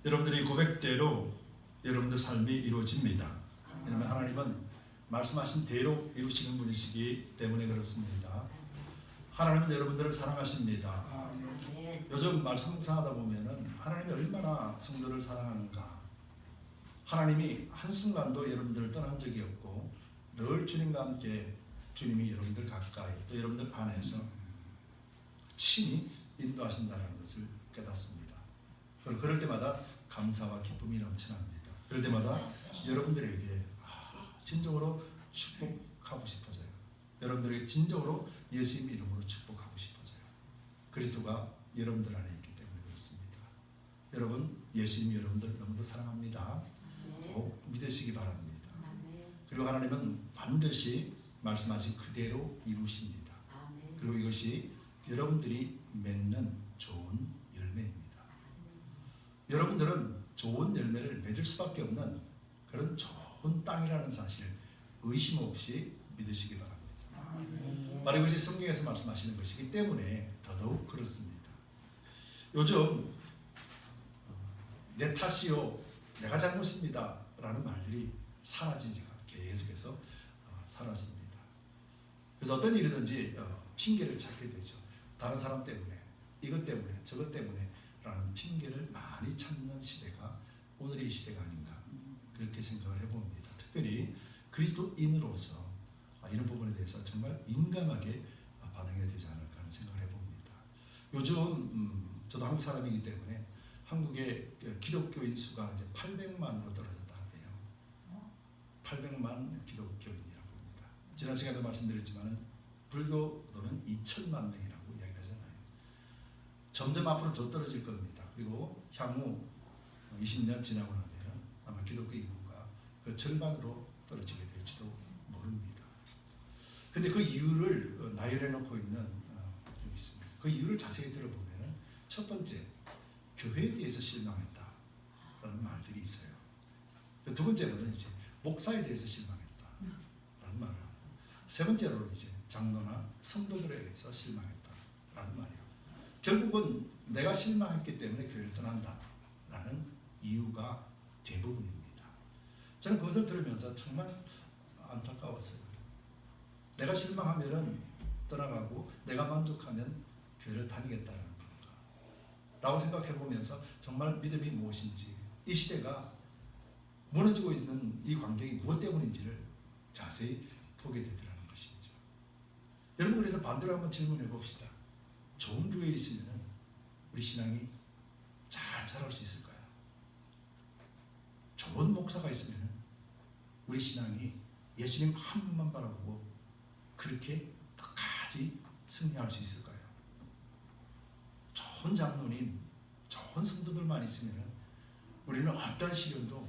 여러분들의 고백대로 여러분들 삶이 이루어집니다. 왜냐하면 하나님은 말씀하신 대로 이루시는 분이시기 때문에 그렇습니다. 하나님은 여러분들을 사랑하십니다. 요즘 말씀 묵상하다 보면은 하나님이 얼마나 성도를 사랑하는가. 하나님이 한순간도 여러분들을 떠난 적이 없고 늘 주님과 함께 주님이 여러분들 가까이 또 여러분들 안에서 친히 인도하신다는 것을 깨닫습니다. 그럴 때마다 감사와 기쁨이 넘쳐납니다. 그럴 때마다 여러분들에게 진정으로 축복하고 싶어져요. 여러분들에게 진정으로 예수님 이름으로 축복하고 싶어져요. 그리스도가 여러분들 안에 있기 때문에 그렇습니다. 여러분, 예수님이 여러분들 너무도 사랑합니다. 꼭 믿으시기 바랍니다. 그리고 하나님은 반드시 말씀하신 그대로 이루십니다. 그리고 이것이 여러분들이 맺는 좋은 열매입니다. 여러분들은 좋은 열매를 맺을 수밖에 없는 그런 좋은 땅이라는 사실 의심 없이 믿으시기 바랍니다. 바로 이것이 성경에서 말씀하시는 것이기 때문에 더더욱 그렇습니다. 요즘 내 탓이요, 내가 잘못입니다 라는 말들이 사라지지가 계속해서 사라집니다. 그래서 어떤 일이든지 핑계를 찾게 되죠. 다른 사람 때문에, 이것 때문에, 저것 때문에 라는 핑계를 많이 찾는 시대가 오늘의 시대가 아닌가 그렇게 생각을 해봅니다. 특별히 그리스도인으로서 이런 부분에 대해서 정말 민감하게 반응해야 되지 않을까 하는 생각을 해봅니다. 요즘 저도 한국 사람이기 때문에 한국의 기독교인 수가 이제 800만으로 떨어졌다고 해요. 800만 기독교인이라고 합니다. 지난 시간에도 말씀드렸지만 불교도는 2천만 명이라고 이야기하잖아요. 점점 앞으로 더 떨어질 겁니다. 그리고 향후 20년 지나고 나면 아마 기독교 인구가 그 절반으로 떨어지게 될지도 모릅니다. 그런데 그 이유를 나열해 놓고 있는 적이 있습니다. 그 이유를 자세히 들어보면 첫 번째, 교회에 대해서 실망했다라는 말들이 있어요. 두 번째로는 이제 목사에 대해서 실망했다라는 말을 하고, 세 번째로는 이제 장로나 성도들에 대해서 실망했다라는 말이에요. 결국은 내가 실망했기 때문에 교회를 떠난다라는 이유가 대부분입니다. 저는 그것을 들으면서 정말 안타까웠어요. 내가 실망하면은 떠나가고 내가 만족하면 교회를 다니겠다는 건가 라고 생각해 보면서 정말 믿음이 무엇인지, 이 시대가 무너지고 있는 이 광경이 무엇 때문인지를 자세히 보게 되더라는 것이죠. 여러분, 그래서 반대로 한번 질문해 봅시다. 좋은 교회에 있으면 우리 신앙이 잘 자랄 수 있을까요? 좋은 목사가 있으면 우리 신앙이 예수님 한 분만 바라보고 그렇게 끝까지 승리할 수 있을까요? 좋은 장로님, 좋은 성도들만 있으면 우리는 어떤 시련도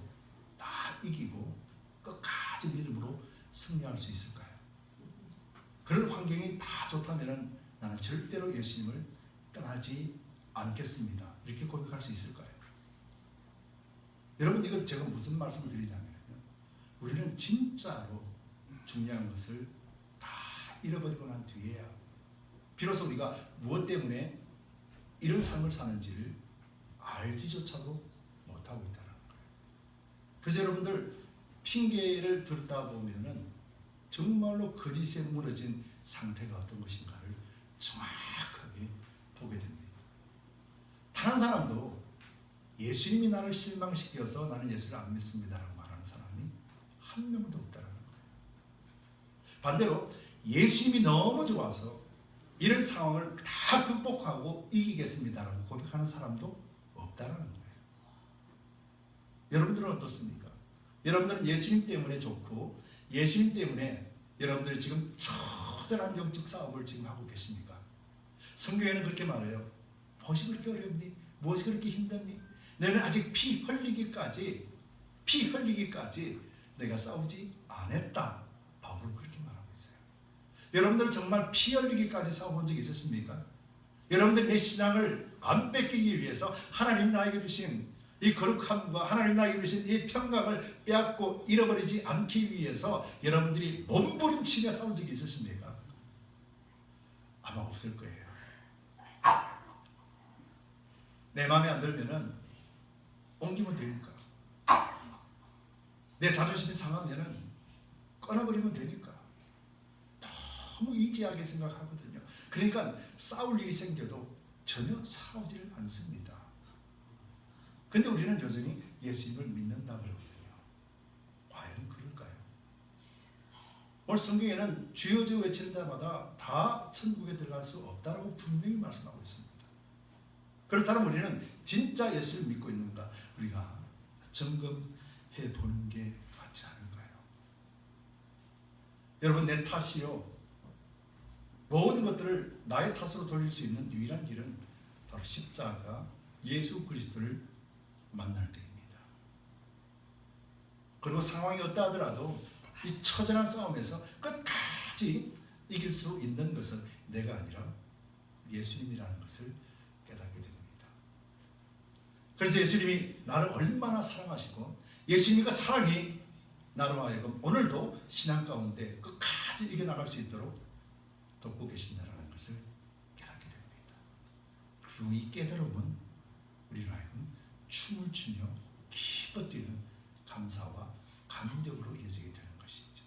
다 이기고 끝까지 믿음으로 승리할 수 있을까요? 그런 환경이 다 좋다면 나는 절대로 예수님을 떠나지 않겠습니다. 이렇게 고백할 수 있을까요? 여러분, 이걸 제가 무슨 말씀을 드리냐면, 우리는 진짜로 중요한 것을 다 잃어버리고 난 뒤에야 비로소 우리가 무엇 때문에 이런 삶을 사는지를 알지조차도 못하고 있다는 거예요. 그래서 여러분들, 핑계를 듣다 보면은 정말로 거짓에 무너진 상태가 어떤 것인가를 정확하게 보게 됩니다. 단 한 사람도 예수님이 나를 실망시켜서 나는 예수를 안 믿습니다라고 말하는 사람이 한 명도 없다는 거예요. 반대로 예수님이 너무 좋아서 이런 상황을 다 극복하고 이기겠습니다라고 고백하는 사람도 없다는 거예요. 여러분들은 어떻습니까? 여러분들은 예수님 때문에 좋고 예수님 때문에 여러분들이 지금 처절한 영적 싸움을 지금 하고 계십니까? 성경에는 그렇게 말해요. 무엇이 그렇게 어렵니? 무엇이 그렇게 힘드니? 너는 아직 피 흘리기까지 내가 싸우지 않았다. 바울은 그렇게 말하고 있어요. 여러분들은 정말 피 흘리기까지 싸워본 적이 있으십니까? 여러분들 내 신앙을 안 뺏기기 위해서 하나님 나에게 주신 이 거룩함과 하나님 나에게 주신 이 평강을 빼앗고 잃어버리지 않기 위해서 여러분들이 몸부림치며 싸운 적이 있으십니까? 아마 없을 거예요. 내 마음에 안 들면은 옮기면 되니까. 내 자존심이 상하면은 끊어버리면 되니까. 너무 이지하게 생각하거든요. 그러니까 싸울 일이 생겨도 전혀 싸우지를 않습니다. 근데 우리는 여전히 예수님을 믿는다고 그러거든요. 과연 그럴까요? 오늘 성경에는 주여 주여 외치는 자마다 다 천국에 들어갈 수 없다고 분명히 말씀하고 있습니다. 그렇다면 우리는 진짜 예수를 믿고 있는가 우리가 점검해 보는 게 맞지 않을까요? 여러분, 내 탓이요, 모든 것들을 나의 탓으로 돌릴 수 있는 유일한 길은 바로 십자가 예수 그리스도를 만날 때입니다. 그리고 상황이 어떠하더라도 이 처절한 싸움에서 끝까지 이길 수 있는 것은 내가 아니라 예수님이라는 것을 깨닫게 됩니다. 그래서 예수님이 나를 얼마나 사랑하시고 예수님의 그 사랑이 나로 하여금 오늘도 신앙 가운데 끝까지 이겨나갈 수 있도록 돕고 계신다는 것을 깨닫게 됩니다. 그리고 이 깨달음은 우리로 하여금 춤을 추며 기뻐 뛰는 감사와 감격으로 이어지게 되는 것이죠.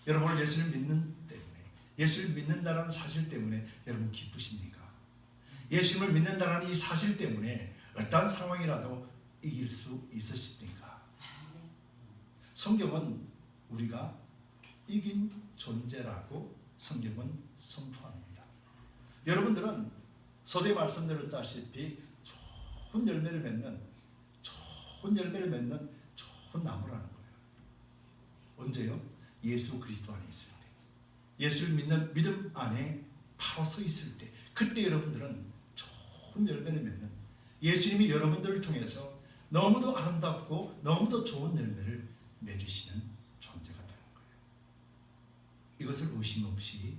여러분, 오늘 예수를 믿는 때문에, 예수를 믿는다는 사실 때문에 여러분 기쁘십니까? 예수님을 믿는다는 이 사실 때문에 어떤 상황이라도 이길 수 있으십니까? 성경은 우리가 이긴 존재라고 성경은 선포합니다. 여러분들은 서두에 말씀드렸다시피 좋은 열매를 맺는 좋은 나무라는 거예요. 언제요? 예수 그리스도 안에 있을 때, 예수를 믿는 믿음 안에 바로 서 있을 때, 그때 여러분들은 좋은 열매를 맺는, 예수님이 여러분들을 통해서 너무도 아름답고 너무도 좋은 열매를 맺으시는 존재가 되는 거예요. 이것을 의심 없이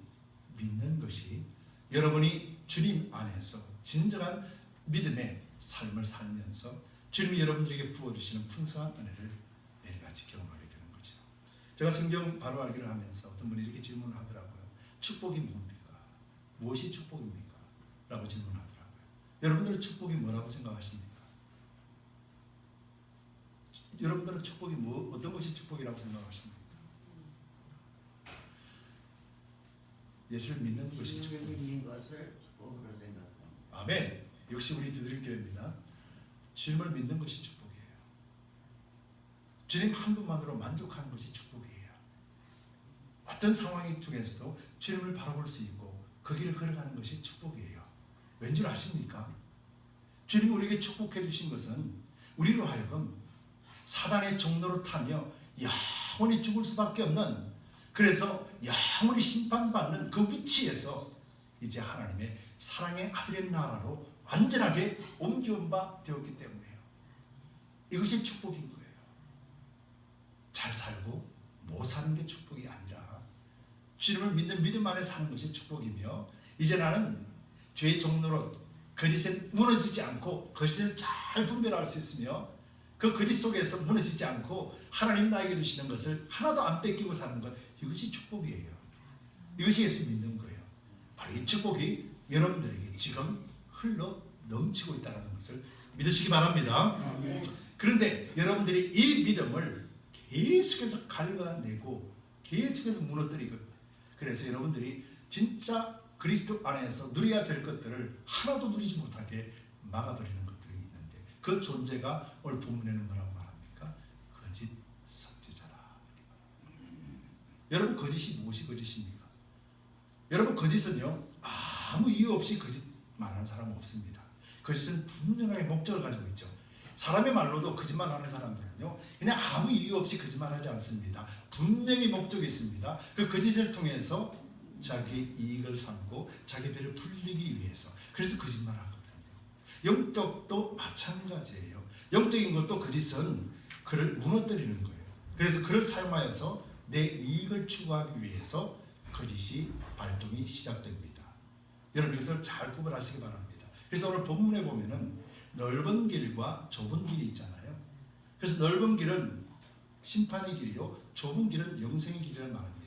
믿는 것이 여러분이 주님 안에서 진정한 믿음의 삶을 살면서 주님이 여러분들에게 부어주시는 풍성한 은혜를 매일같이 경험하게 되는 거죠. 제가 성경 바로 알기를 하면서 어떤 분이 이렇게 질문을 하더라고요. 축복이 뭡니까? 무엇이 축복입니까? 라고 질문하더라고요. 여러분들은 축복이 뭐라고 생각하십니까? 여러분들은 축복이 어떤 것이 축복이라고 생각하십니까? 예수를 믿는 것이 축복입니다. 아멘. 역시 우리 두드림 교회입니다. 주님을 믿는 것이 축복이에요. 주님 한 분만으로 만족하는 것이 축복이에요. 어떤 상황 중에서도 주님을 바라볼 수 있고 그 길을 걸어가는 것이 축복이에요. 왠 줄 아십니까? 주님이 우리에게 축복해 주신 것은 우리로 하여금 사단의 종로를 타며 영원히 죽을 수밖에 없는, 그래서 영원히 심판받는 그 위치에서 이제 하나님의 사랑의 아들의 나라로 완전하게 옮겨온 바 되었기 때문에요. 이것이 축복인 거예요. 잘 살고 못 사는 게 축복이 아니라 주님을 믿는 믿음 안에 사는 것이 축복이며, 이제 나는 죄의 종로로 거짓에 무너지지 않고 거짓을 잘 분별할 수 있으며 그 거짓 속에서 무너지지 않고 하나님 나에게 주시는 것을 하나도 안 뺏기고 사는 것, 이것이 축복이에요. 이것이 예수 믿는 거예요. 바로 이 축복이 여러분들에게 지금 흘러 넘치고 있다는 것을 믿으시기 바랍니다. 그런데 여러분들이 이 믿음을 계속해서 갉아내고 계속해서 무너뜨리고, 그래서 여러분들이 진짜 그리스도 안에서 누려야 될 것들을 하나도 누리지 못하게 막아버리는 것들이 있는데, 그 존재가 오늘 본문에는 뭐라고 말합니까? 거짓 선지자라. 여러분, 거짓이 무엇이 거짓입니까? 여러분, 거짓은요, 아무 이유 없이 거짓 말하는 사람은 없습니다. 거짓은 분명하게 목적을 가지고 있죠. 사람의 말로도 거짓말하는 사람들은요, 그냥 아무 이유 없이 거짓말하지 않습니다. 분명히 목적이 있습니다. 그 거짓을 통해서 자기 이익을 삼고 자기 배를 불리기 위해서, 그래서 거짓말하거든요. 영적도 마찬가지예요. 영적인 것도 거짓은 그를 무너뜨리는 거예요. 그래서 그를 사용하여서 내 이익을 추구하기 위해서 거짓이 발동이 시작됩니다. 여러분, 이것을 잘 구분하시기 바랍니다. 그래서 오늘 본문에 보면은 넓은 길과 좁은 길이 있잖아요. 그래서 넓은 길은 심판의 길이요, 좁은 길은 영생의 길이라는 말입니다.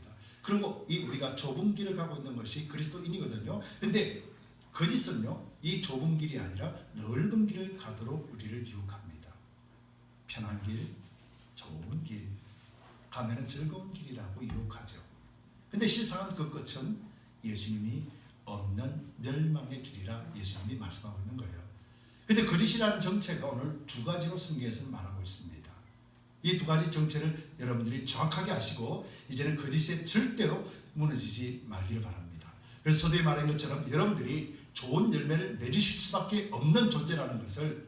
그리고 이 우리가 좁은 길을 가고 있는 것이 그리스도인이거든요. 근데 거짓은요, 이 좁은 길이 아니라 넓은 길을 가도록 우리를 유혹합니다. 편한 길, 좋은 길, 가면은 즐거운 길이라고 유혹하죠. 근데 실상은 그 끝은 예수님이 없는 멸망의 길이라 예수님이 말씀하고 있는 거예요. 근데 거짓이라는 정체가 오늘 두 가지로 성경에서 말하고 있습니다. 이 두 가지 정체를 여러분들이 정확하게 아시고 이제는 거짓에 절대로 무너지지 말기를 바랍니다. 그래서 서두에 말한 것처럼 여러분들이 좋은 열매를 맺으실 수밖에 없는 존재라는 것을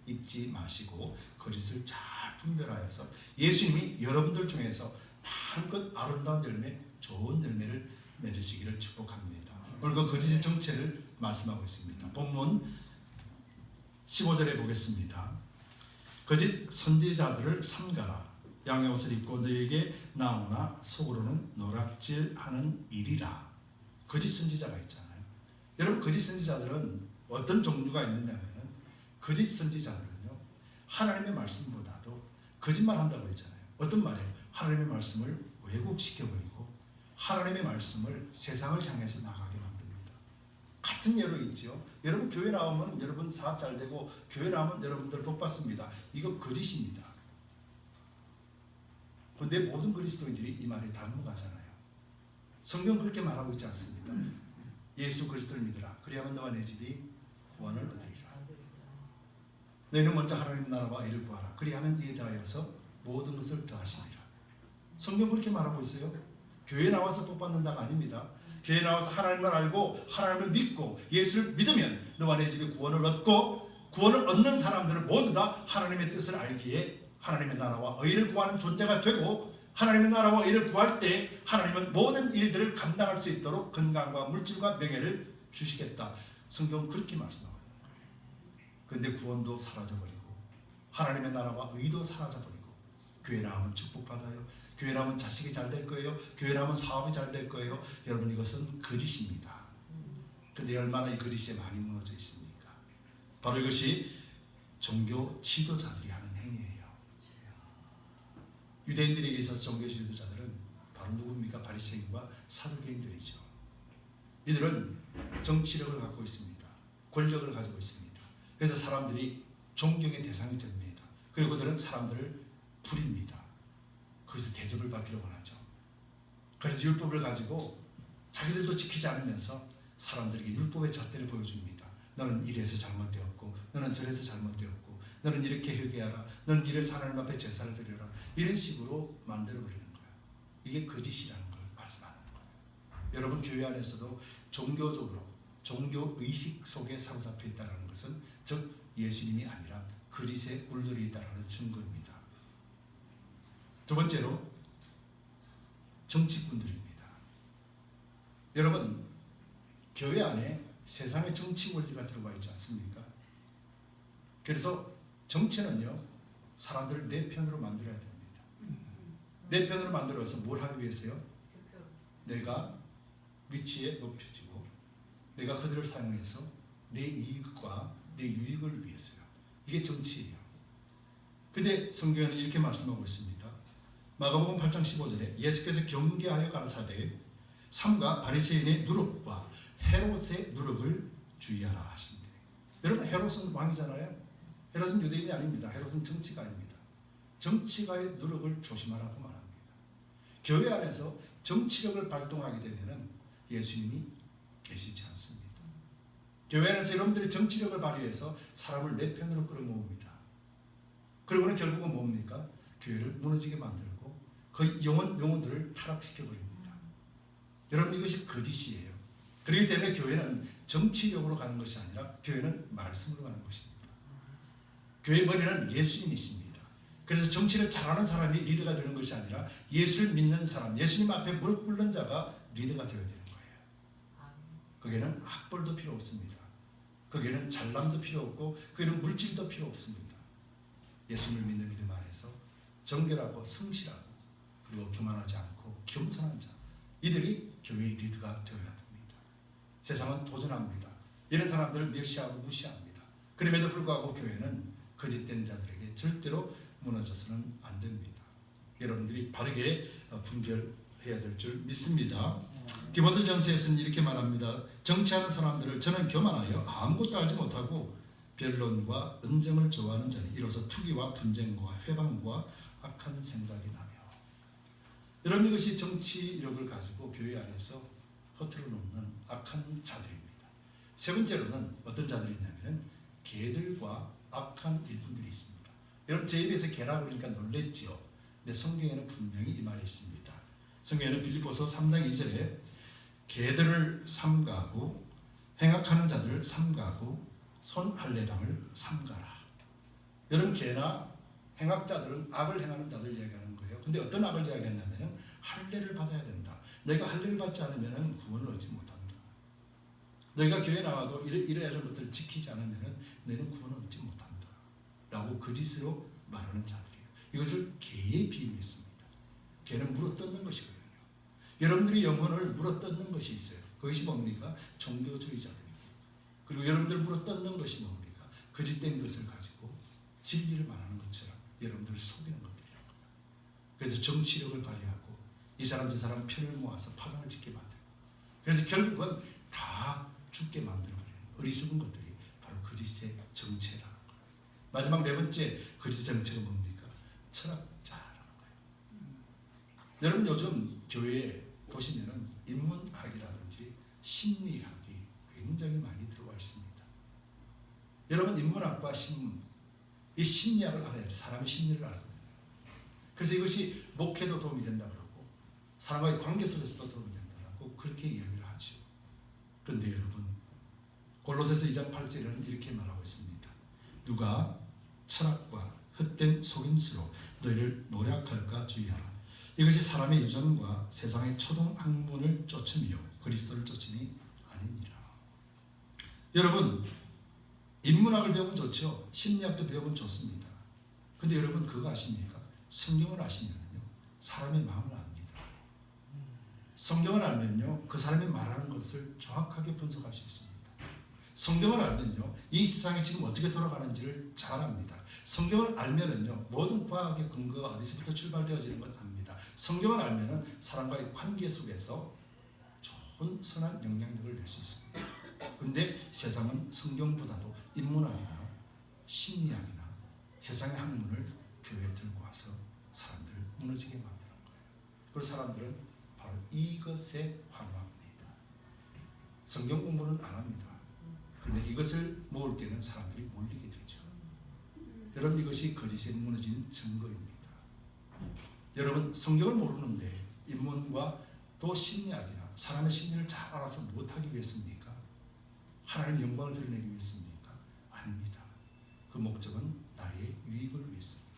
잊지 마시고 거짓을 잘 분별하여서 예수님이 여러분들 중에서 마음껏 아름다운 열매, 좋은 열매를 맺으시기를 축복합니다. 오늘 그 거짓의 정체를 말씀하고 있습니다. 본문 15절에 보겠습니다. 거짓 선지자들을 삼가라. 양의 옷을 입고 너에게 나오나 속으로는 노략질하는 일이라. 거짓 선지자가 있잖아요. 여러분, 거짓 선지자들은 어떤 종류가 있느냐면, 거짓 선지자들은요, 하나님의 말씀보다도 거짓말 한다고 했잖아요. 어떤 말이에요? 하나님의 말씀을 왜곡시켜버리고 하나님의 말씀을 세상을 향해서 나가게 만듭니다. 같은 예로 있죠. 여러분, 교회 나오면 여러분 사업 잘 되고 교회 나오면 여러분들 복 받습니다. 이거 거짓입니다. 그런데 모든 그리스도인들이 이 말에 다 넘어가잖아요. 성경 그렇게 말하고 있지 않습니다. 예수 그리스도를 믿으라. 그리하면 너와 내 집이 구원을 얻으리라. 너희는 먼저 하나님의 나라와 의를 구하라. 그리하면 이에 더하여서 모든 것을 더하시리라. 성경 그렇게 말하고 있어요. 교회 나와서 복 받는다가 아닙니다. 교회 나와서 하나님을 알고 하나님을 믿고 예수를 믿으면 너와 내 집에 구원을 얻고, 구원을 얻는 사람들은 모두 다 하나님의 뜻을 알기에 하나님의 나라와 의를 구하는 존재가 되고, 하나님의 나라와 의를 구할 때 하나님은 모든 일들을 감당할 수 있도록 건강과 물질과 명예를 주시겠다. 성경은 그렇게 말씀하고 있는 거예요. 그런데 구원도 사라져버리고 하나님의 나라와 의도 사라져버리고, 교회 나오면 축복받아요. 교회 나오면 자식이 잘 될 거예요. 교회 나오면 사업이 잘 될 거예요. 여러분, 이것은 거짓입니다. 그런데 얼마나 이 거짓에 많이 무너져 있습니까? 바로 이것이 종교 지도자들이 하는 행위예요. 유대인들에게 있어서 종교 지도자들은 바로 누굽니까? 바리새인과 사두개인들이죠. 이들은 정치력을 갖고 있습니다. 권력을 가지고 있습니다. 그래서 사람들이 존경의 대상이 됩니다. 그리고 그들은 사람들을 부립니다. 거기서 대접을 받기를 원하죠. 그래서 율법을 가지고 자기들도 지키지 않으면서 사람들에게 율법의 잣대를 보여줍니다. 너는 이래서 잘못되었고, 너는 저래서 잘못되었고, 너는 이렇게 회개하라, 너는 이래서 하나님 앞에 제사를 드려라. 이런 식으로 만들어버리는 거예요. 이게 거짓이라는 걸 말씀하는 거예요. 여러분, 교회 안에서도 종교적으로 종교의식 속에 사로잡혀 있다는 것은 즉 예수님이 아니라 거짓에 물들어 있다는 증거입니다. 두 번째로 정치꾼들입니다. 여러분, 교회 안에 세상의 정치 원리가 들어가 있지 않습니까? 그래서 정치는요, 사람들을 내 편으로 만들어야 됩니다. 내 편으로 만들어서 뭘 하기 위해서요? 내가 위치에 높여지고 내가 그들을 사용해서 내 이익과 내 유익을 위해서요. 이게 정치예요. 근데 성경은 이렇게 말씀하고 있습니다. 마가복음 8장 15절에 예수께서 경계하여 가라사대 삼가 바리새인의 누룩과 헤롯의 누룩을 주의하라 하신대. 여러분, 헤롯은 왕이잖아요. 헤롯은 유대인이 아닙니다. 헤롯은 정치가입니다. 정치가의 누룩을 조심하라고 말합니다. 교회 안에서 정치력을 발동하게 되면 예수님이 계시지 않습니다. 교회 안에서 여러분들이 정치력을 발휘해서 사람을 내 편으로 끌어모읍니다. 그리고는 결국은 뭡니까? 교회를 무너지게 만들고 그 영혼들을 타락시켜버립니다. 여러분, 이것이 거짓이에요. 그렇기 때문에 교회는 정치력으로 가는 것이 아니라 교회는 말씀으로 가는 것입니다. 교회의 머리는 예수님이십니다. 그래서 정치를 잘하는 사람이 리더가 되는 것이 아니라 예수를 믿는 사람, 예수님 앞에 무릎 꿇는 자가 리더가 되어야 되는 거예요. 거기에는 학벌도 필요 없습니다. 거기에는 잘남도 필요 없고 거기에는 물질도 필요 없습니다. 예수님을 믿는 믿음 안에서 정결하고 성실하고 그리고 교만하지 않고 겸손한 자, 이들이 교회의 리더가 되어야 됩니다. 세상은 도전합니다. 이런 사람들을 멸시하고 무시합니다. 그럼에도 불구하고 교회는 거짓된 자들에게 절대로 무너져서는 안 됩니다. 여러분들이 바르게 분별해야 해야 될 줄 믿습니다. 디모데전서에서는 이렇게 말합니다. 정치하는 사람들을 저는 교만하여 아무것도 알지 못하고 변론과 언쟁을 좋아하는 자니 이로써 투기와 분쟁과 회방과 악한 생각이 나며. 여러분, 이것이 정치 이력을 가지고 교회 안에서 허투루 놓는 악한 자들입니다. 세 번째로는 어떤 자들이 있냐면 개들과 악한 일꾼들이 있습니다. 여러분, 제 입에서 개라고 그러니까 놀랬지요. 근데 성경에는 분명히 이 말이 있습니다. 성경에는 빌립보서 3장 2절에 개들을 삼가고 행악하는 자들을 삼가고 손할례당을 삼가라. 여러분, 개나 행악자들은 악을 행하는 자들 이야기하는 거예요. 근데 어떤 악을 이야기하냐면 할례를 받아야 된다. 너희가 할례를 받지 않으면 구원을 얻지 못한다. 너희가 교회 나와도 이런 것들을 지키지 않으면 너희는 구원을 얻지 못한다 라고 거짓으로 말하는 자들이에요. 이것을 개에 비유했습니다. 개는 물어뜯는 것이거든요. 여러분들이 영혼을 물어뜯는 것이 있어요. 그것이 뭡니까? 종교주의자들입니다. 그리고 여러분들 물어뜯는 것이 뭡니까? 거짓된 것을 가지고 진리를 말하는 것처럼 여러분들을 속이는 것들이에요. 그래서 정치력을 발휘하고 이 사람 저 사람 편을 모아서 파동을 짓게 만들고, 그래서 결국은 다 죽게 만들어버리는 어리석은 것들이 바로 거짓의 정체라는 거예요. 마지막 네 번째 거짓의 정체가 뭡니까? 철학자라는 거예요. 여러분, 요즘 교회에 보시면은 인문학이라든지 심리학이 굉장히 많이 들어와 있습니다. 여러분, 인문학과 이 심리학을 알아야지 사람의 심리를 알거든요. 그래서 이것이 목회도 도움이 된다 그러고 사람과의 관계 속에서도 도움이 된다고 그렇게 이야기를 하죠. 그런데 여러분, 골로새서 2장 8절에는 이렇게 말하고 있습니다. 누가 철학과 헛된 속임수로 너희를 노략할까 주의하라. 이것이 사람의 유전과 세상의 초동 학문을 쫓음이요 그리스도를 쫓음이 아니니라. 여러분, 인문학을 배우면 좋죠. 심리학도 배우면 좋습니다. 근데 여러분, 그거 아십니까? 성경을 아시면요 사람의 마음을 압니다. 성경을 알면요 그 사람이 말하는 것을 정확하게 분석할 수 있습니다. 성경을 알면요 이 세상이 지금 어떻게 돌아가는지를 잘 압니다. 성경을 알면은요 모든 과학의 근거가 어디서부터 출발되어지는 걸 압니다. 성경을 알면은 사람과의 관계 속에서 좋은 선한 영향력을 낼 수 있습니다. 그런데 세상은 성경보다도 인문학이나 심리학이나 세상의 학문을 교회에 들고 와서 사람들을 무너지게 만드는 거예요. 그리고 사람들은 바로 이것에 환호합니다. 성경 공부는 안 합니다. 그런데 이것을 모을 때는 사람들이 몰리게 되죠. 여러분, 이것이 거짓에 무너진 증거입니다. 여러분, 성경을 모르는데 인문과 또 심리학이나 사람의 심리를 잘 알아서 못하기 위해서입니까? 하나님의 영광을 드러내기 위해서입니까? 아닙니다. 그 목적은 나의 유익을 위해서입니다.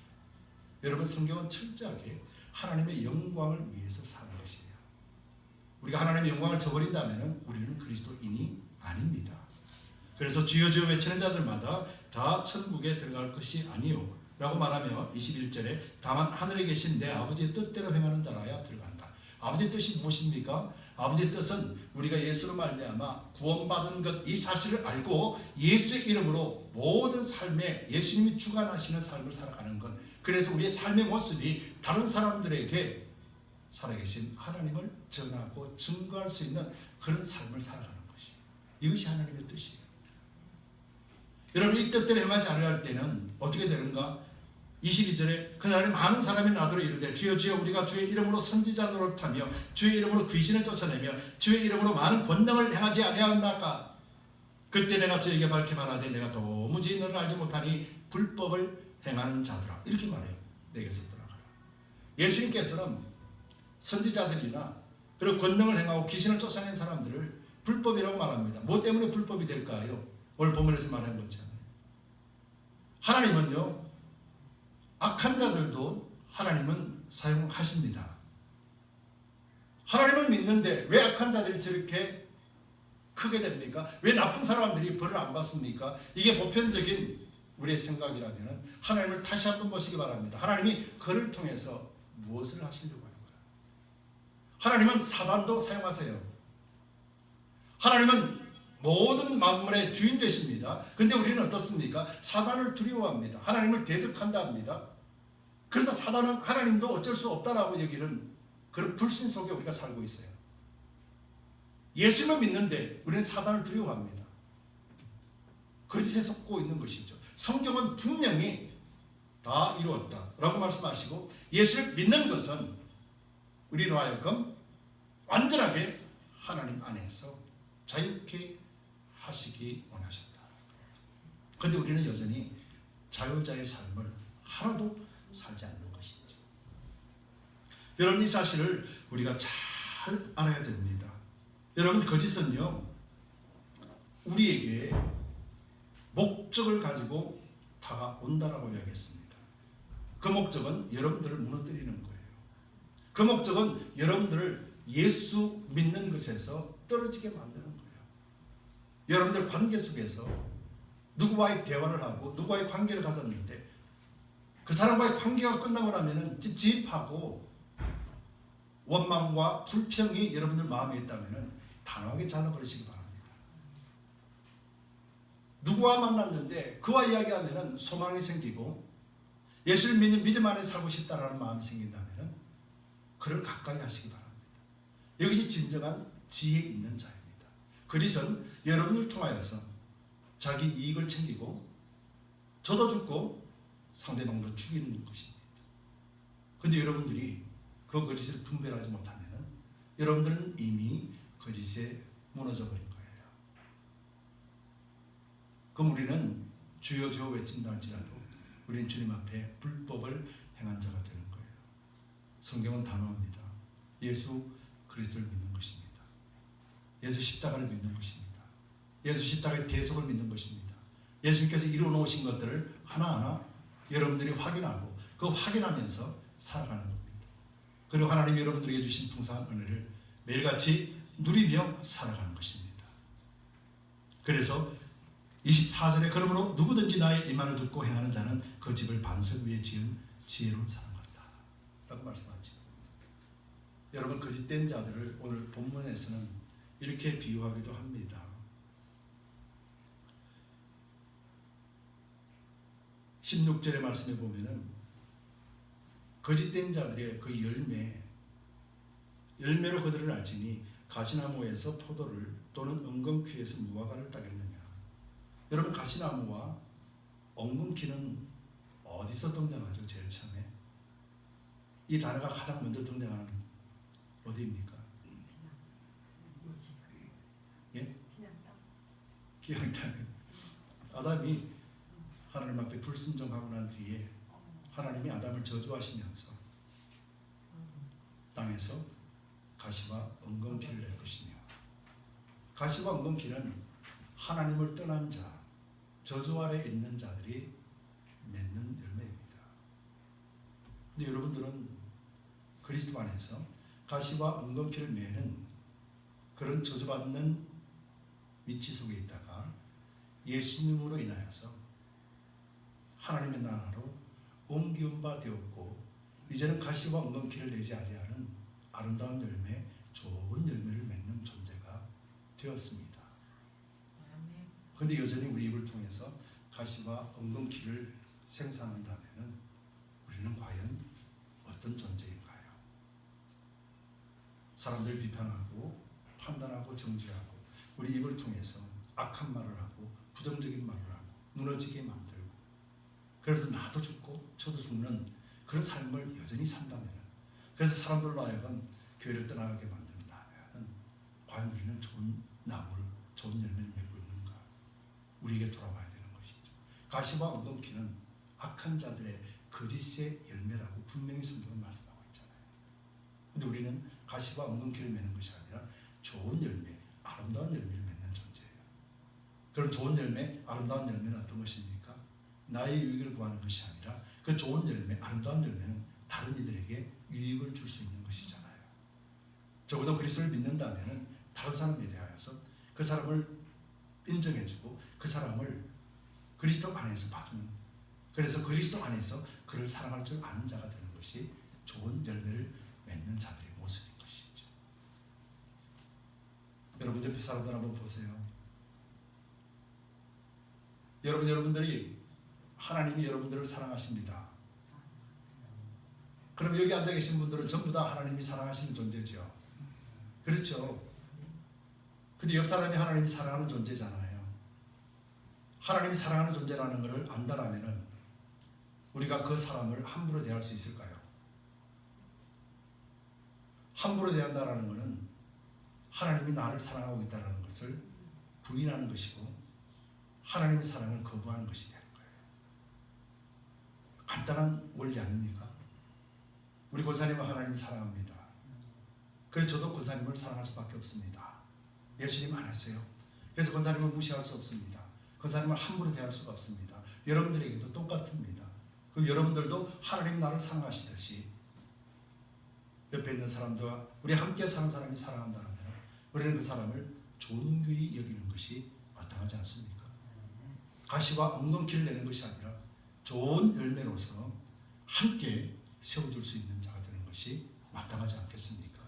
여러분, 성경은 철저하게 하나님의 영광을 위해서 사는 것이에요. 우리가 하나님의 영광을 저버린다면 우리는 그리스도인이 아닙니다. 그래서 주여 주여 외치는 자들마다 다 천국에 들어갈 것이 아니요 라고 말하며 21절에 다만 하늘에 계신 내 아버지의 뜻대로 행하는 자라야 들어간다. 아버지의 뜻이 무엇입니까? 아버지의 뜻은 우리가 예수로 말미암아 구원받은 것, 이 사실을 알고 예수의 이름으로 모든 삶에 예수님이 주관하시는 삶을 살아가는 것. 그래서 우리의 삶의 모습이 다른 사람들에게 살아계신 하나님을 전하고 증거할 수 있는 그런 삶을 살아가는 것이에요. 이것이 하나님의 뜻이에요. 여러분, 이 뜻대로 행하지 않을 때는 어떻게 되는가? 22절에 그날에 많은 사람이 나더러 이르되 주여 주여 우리가 주의 이름으로 선지자 노릇하며 주의 이름으로 귀신을 쫓아내며 주의 이름으로 많은 권능을 행하지 아니하였나까? 그때 내가 저에게 밝히 말하되 내가 도무지 너를 알지 못하니 불법을 행하는 자들아. 이렇게 말해요. 내게서 떠나가라. 예수님께서는 선지자들이나 그리고 권능을 행하고 귀신을 쫓아낸 사람들을 불법이라고 말합니다. 뭐 때문에 불법이 될까요? 오늘 본문에서 말한 것처럼 하나님은요 악한 자들도 하나님은 사용하십니다. 하나님을 믿는데 왜 악한 자들이 저렇게 크게 됩니까? 왜 나쁜 사람들이 벌을 안 받습니까? 이게 보편적인 우리의 생각이라면 하나님을 다시 한번 보시기 바랍니다. 하나님이 그를 통해서 무엇을 하시려고 하는 거예요? 하나님은 사단도 사용하세요. 하나님은 모든 만물의 주인 되십니다. 그런데 우리는 어떻습니까? 사단을 두려워합니다. 하나님을 대적한다 합니다. 그래서 사단은 하나님도 어쩔 수 없다라고 얘기를 그런 불신 속에 우리가 살고 있어요. 예수님을 믿는데 우리는 사단을 두려워합니다. 거짓에 속고 있는 것이죠. 성경은 분명히 다 이루었다라고 말씀하시고 예수를 믿는 것은 우리로 하여금 완전하게 하나님 안에서 자유케 하시기 원하셨다. 그런데 우리는 여전히 자유자의 삶을 하나도 살지 않는 것이죠. 여러분, 이 사실을 우리가 잘 알아야 됩니다. 여러분, 거짓은요 우리에게 목적을 가지고 다가온다라고 이야기했습니다. 그 목적은 여러분들을 무너뜨리는 거예요. 그 목적은 여러분들을 예수 믿는 것에서 떨어지게 만드는 거예요. 여러분들 관계 속에서 누구와의 대화를 하고 누구와의 관계를 가졌는데 그 사람과의 관계가 끝나고 나면은 찝찝하고 원망과 불평이 여러분들 마음에 있다면은 단호하게 잘라버리시기 바랍니다. 누구와 만났는데 그와 이야기하면은 소망이 생기고 예수를 믿는 믿음 안에 살고 싶다라는 마음이 생긴다면은 그를 가까이 하시기 바랍니다. 이것이 진정한 지혜 있는 자입니다. 그리스도는 여러분을 통하여서 자기 이익을 챙기고 저도 죽고 상대방도 죽이는 것입니다. 그런데 여러분들이 그 거짓을 분별하지 못하면 여러분들은 이미 거짓에 무너져 버린 거예요. 그럼 우리는 주여 주여 외친다 할지라도 우리는 주님 앞에 불법을 행한 자가 되는 거예요. 성경은 단호합니다. 예수 그리스도를 믿는 것입니다. 예수 십자가를 믿는 것입니다. 예수 십자가의 대속을 믿는 것입니다. 예수님께서 이루어 놓으신 것들을 하나하나 여러분들이 확인하고 그 확인하면서 살아가는 겁니다. 그리고 하나님이 여러분들에게 주신 풍성한 은혜를 매일같이 누리며 살아가는 것입니다. 그래서 24절에 그러므로 누구든지 나의 이 말을 듣고 행하는 자는 그 집을 반석 위에 지은 지혜로운 사람 같다 라고 말씀하죠. 여러분, 거짓된 자들을 오늘 본문에서는 이렇게 비유하기도 합니다. 16절의 말씀에 보면은 거짓된 자들의 그 열매로 그들을 알지니 가시나무에서 포도를 또는 엉겅퀴에서 무화과를 따겠느냐. 여러분, 가시나무와 엉겅퀴는 어디서 등장하죠? 제일 처음에 이 단어가 가장 먼저 등장하는 어디입니까? 예? 기왕 땅. 아담이 하나님 앞에 불순종하고 난 뒤에 하나님이 아담을 저주하시면서 땅에서 가시와 엉겅퀴를 낼 것이며, 가시와 엉겅퀴는 하나님을 떠난 자, 저주 아래 있는 자들이 맺는 열매입니다. 근데 여러분들은 그리스도 안에서 가시와 엉겅퀴를 매는 그런 저주받는 위치 속에 있다가 예수님으로 인하여서 하나님의 나라로 옮기운 바 되었고 이제는 가시와 엉겅퀴를 내지 아니하는 아름다운 열매, 좋은 열매를 맺는 존재가 되었습니다. 그런데 여전히 우리 입을 통해서 가시와 엉겅퀴를 생산한다면 우리는 과연 어떤 존재인가요? 사람들 비판하고 판단하고 정죄하고 우리 입을 통해서 악한 말을 하고 부정적인 말을 하고 무너지게 만들고 그래서 나도 죽고 저도 죽는 그런 삶을 여전히 산다면, 그래서 사람들로 하여금 교회를 떠나가게 만든다면 과연 우리는 좋은 나무를, 좋은 열매를 맺고 있는가? 우리에게 돌아와야 되는 것이죠. 가시와 엉겅퀴는 악한 자들의 거짓의 열매라고 분명히 성경은 말씀하고 있잖아요. 그런데 우리는 가시와 엉겅퀴를 맺는 것이 아니라 좋은 열매, 아름다운 열매를 맺는 존재예요. 그럼 좋은 열매, 아름다운 열매는 어떤 것입니까? 나의 유익을 구하는 것이 아니라 그 좋은 열매, 아름다운 열매는 다른 이들에게 유익을 줄 수 있는 것이잖아요. 적어도 그리스도를 믿는다면 다른 사람에 대하여서 그 사람을 인정해주고 그 사람을 그리스도 안에서 봐주는, 그래서 그리스도 안에서 그를 사랑할 줄 아는 자가 되는 것이 좋은 열매를 맺는 자들의 모습인 것이죠. 여러분 옆에 사람들 한번 보세요. 여러분들이 하나님이 여러분들을 사랑하십니다. 그럼 여기 앉아 계신 분들은 전부 다 하나님이 사랑하시는 존재죠. 그렇죠. 근데 옆 사람이 하나님이 사랑하는 존재잖아요. 하나님이 사랑하는 존재라는 것을 안다라면은 우리가 그 사람을 함부로 대할 수 있을까요? 함부로 대한다라는 것은 하나님이 나를 사랑하고 있다는 것을 부인하는 것이고 하나님의 사랑을 거부하는 것이 되는 거예요. 간단한 원리 아닙니까? 우리 권사님은 하나님을 사랑합니다. 그래서 저도 권사님을 사랑할 수밖에 없습니다. 예수님 안 하세요. 그래서 권사님을 무시할 수 없습니다. 권사님을 함부로 대할 수가 없습니다. 여러분들에게도 똑같습니다. 그럼 여러분들도 하나님 나를 사랑하시듯이 옆에 있는 사람들과 우리 함께 사는 사람이 사랑한다면 우리는 그 사람을 존귀히 여기는 것이 마땅하지 않습니까? 가시와 엉겅퀴를 내는 것이 아니라 좋은 열매로서 함께 세워줄 수 있는 자가 되는 것이 마땅하지 않겠습니까?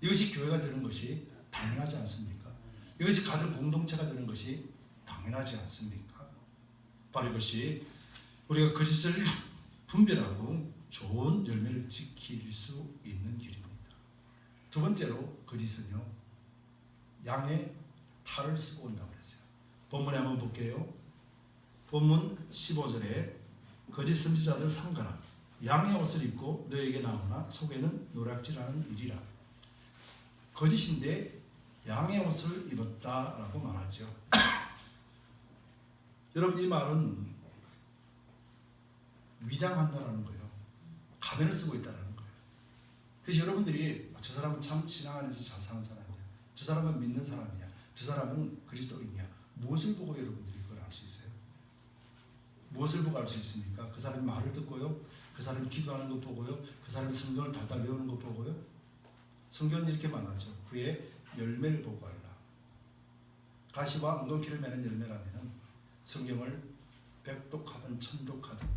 이것이 교회가 되는 것이 당연하지 않습니까? 이것이 가정 공동체가 되는 것이 당연하지 않습니까? 바로 이것이 우리가 거짓을 분별하고 좋은 열매를 지킬 수 있는 길입니다. 두 번째로 거짓은요, 양의 탈을 쓰고 온다고 그랬어요. 본문에 한번 볼게요. 본문 15절에 거짓 선지자들 삼가라. 양의 옷을 입고 너에게 나오나 속에는 노략질하는 일이라. 거짓인데 양의 옷을 입었다라고 말하죠. 여러분, 이 말은 위장한다라는 거예요. 가면을 쓰고 있다라는 거예요. 그래서 여러분들이 저 사람은 참 신앙 안에서 잘 사는 사람이야, 저 사람은 믿는 사람이야, 저 사람은 그리스도인이야, 무엇을 보고 여러분들이 그걸 알 수 있어요? 무엇을 보고 알 수 있습니까? 그 사람이 말을 듣고요, 그 사람이 기도하는 것 보고요, 그 사람이 성경을 달달 외우는 것 보고요. 성경은 이렇게 말하죠. 그의 열매를 보고 알라. 가시와 엉겅퀴를 매는 열매라면 성경을 100독하든 1000독하든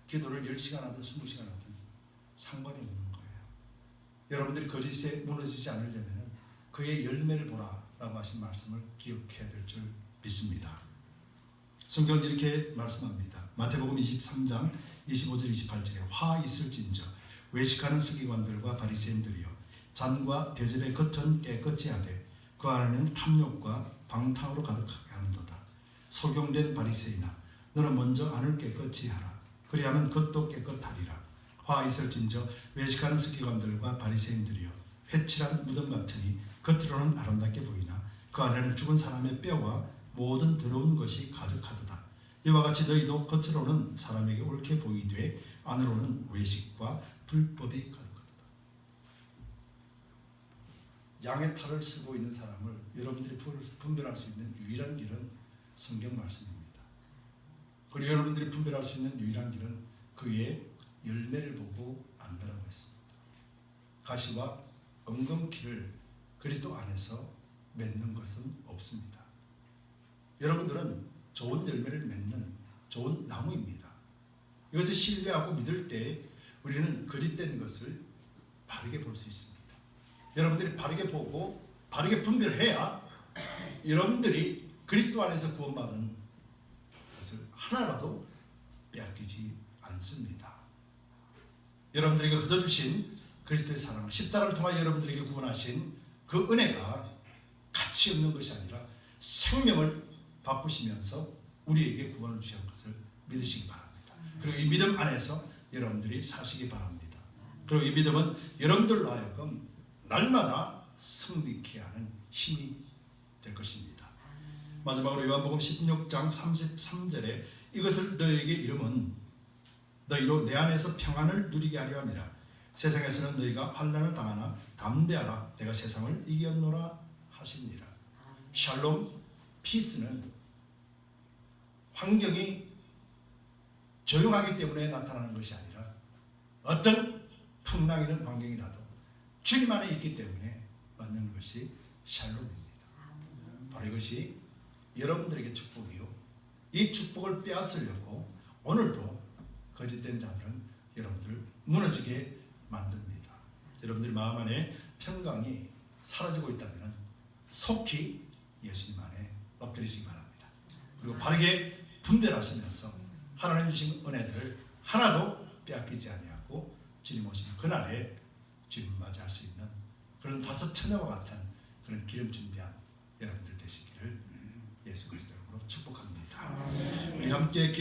기도를 10시간 하든 20시간 하든 상관이 없는 거예요. 여러분들이 거짓에 무너지지 않으려면 그의 열매를 보라 라고 하신 말씀을 기억해야 될 줄 믿습니다. 성경은 이렇게 말씀합니다. 마태복음 23장 25절 28절에 화 있을진저 외식하는 서기관들과 바리새인들이여 잔과 대접의 겉은 깨끗이 하되 그 안에는 탐욕과 방탕으로 가득하게 하는도다. 소경된 바리새인아 너는 먼저 안을 깨끗이 하라. 그리하면 겉도 깨끗하리라. 화 있을진저 외식하는 서기관들과 바리새인들이여 회칠한 무덤 같으니 겉으로는 아름답게 보이나 그 안에는 죽은 사람의 뼈와 모든 더러운 것이 가득하도다. 이와 같이 너희도 겉으로는 사람에게 옳게 보이되 안으로는 외식과 불법이 가득하도다. 양의 탈을 쓰고 있는 사람을 여러분들이 분별할 수 있는 유일한 길은 성경 말씀입니다. 그리고 여러분들이 분별할 수 있는 유일한 길은 그의 열매를 보고 안다라고 했습니다. 가시와 엉겅퀴를 그리스도 안에서 맺는 것은 없습니다. 여러분들은 좋은 열매를 맺는 좋은 나무입니다. 이것을 신뢰하고 믿을 때 우리는 거짓된 것을 바르게 볼 수 있습니다. 여러분들이 바르게 보고 바르게 분별해야 여러분들이 그리스도 안에서 구원받은 것을 하나라도 빼앗기지 않습니다. 여러분들에게 거둬주신 그리스도의 사랑, 십자가를 통하여 여러분들에게 구원하신 그 은혜가 가치 없는 것이 아니라 생명을 바꾸시면서 우리에게 구원을 주신 것을 믿으시기 바랍니다. 그리고 이 믿음 안에서 여러분들이 사시기 바랍니다. 그리고 이 믿음은 여러분들로 하여금 날마다 승리케 하는 힘이 될 것입니다. 마지막으로 요한복음 16장 33절에 이것을 너희에게 이름은 너희로 내 안에서 평안을 누리게 하려 함이라. 세상에서는 너희가 환난을 당하나 담대하라 내가 세상을 이겼노라 하시니라. 샬롬 피스는 환경이 조용하기 때문에 나타나는 것이 아니라 어떤 풍랑 있는 환경이라도 주님 안에 있기 때문에 받는 것이 샬롬입니다. 바로 이것이 여러분들에게 축복이요, 이 축복을 빼앗으려고 오늘도 거짓된 자들은 여러분들 무너지게 만듭니다. 여러분들 마음 안에 평강이 사라지고 있다면 속히 예수님 안에 엎드리시기 바랍니다. 그리고 바르게 분별하시면서 하나님 주신 은혜들을 하나도 빼앗기지 아니하고 주님 오시는 그날에 주님 맞이할 수 있는 그런 5처녀와 같은 그런 기름 준비한 여러분들 되시기를 예수 그리스도 이름으로 축복합니다. 우리 함께